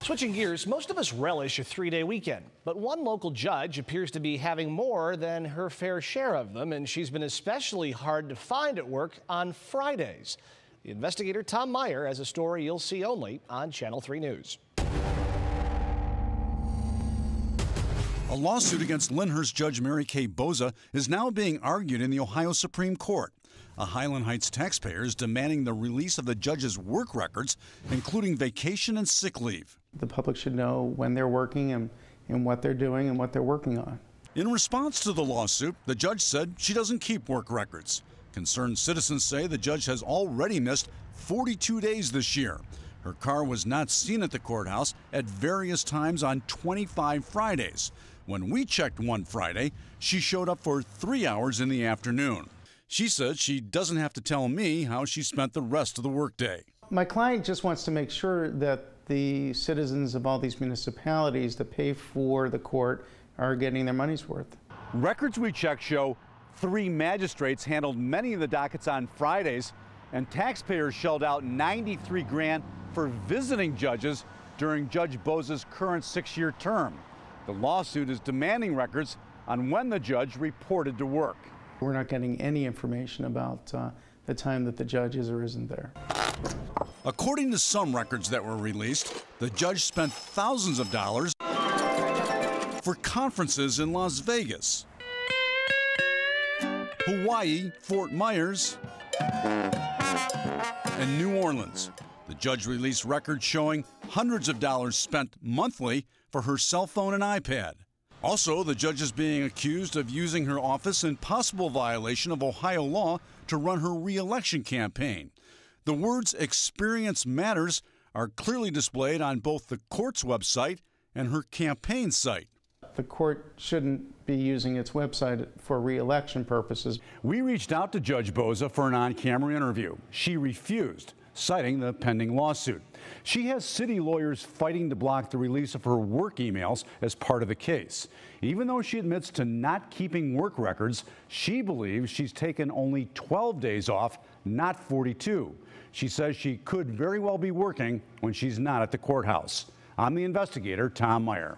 Switching gears, most of us relish a three-day weekend, but one local judge appears to be having more than her fair share of them, and she's been especially hard to find at work on Fridays. The investigator Tom Meyer has a story you'll see only on Channel 3 News. A lawsuit against Lyndhurst Judge Kaye Bozza is now being argued in the Ohio Supreme Court. A Highland Heights taxpayer is demanding the release of the judge's work records, including vacation and sick leave. The public should know when they're working and what they're doing and what they're working on. In response to the lawsuit, the judge said she doesn't keep work records. Concerned citizens say the judge has already missed 42 days this year. Her car was not seen at the courthouse at various times on 25 Fridays. When we checked one Friday, she showed up for 3 hours in the afternoon. She says she doesn't have to tell me how she spent the rest of the workday. My client just wants to make sure that the citizens of all these municipalities that pay for the court are getting their money's worth. Records we checked show 3 magistrates handled many of the dockets on Fridays, and taxpayers shelled out $93 grand for visiting judges during Judge Bozza's current 6-year term. The lawsuit is demanding records on when the judge reported to work. We're not getting any information about the time that the judge is or isn't there. According to some records that were released, the judge spent thousands of dollars for conferences in Las Vegas, Hawaii, Fort Myers, and New Orleans. The judge released records showing hundreds of dollars spent monthly for her cell phone and iPad. Also, the judge is being accused of using her office in possible violation of Ohio law to run her re-election campaign. The words "experience matters" are clearly displayed on both the court's website and her campaign site. The court shouldn't be using its website for re-election purposes. We reached out to Judge Bozza for an on-camera interview. She refused, citing the pending lawsuit. She has city lawyers fighting to block the release of her work emails as part of the case. Even though she admits to not keeping work records, she believes she's taken only 12 days off, not 42. She says she could very well be working when she's not at the courthouse. I'm the investigator, Tom Meyer.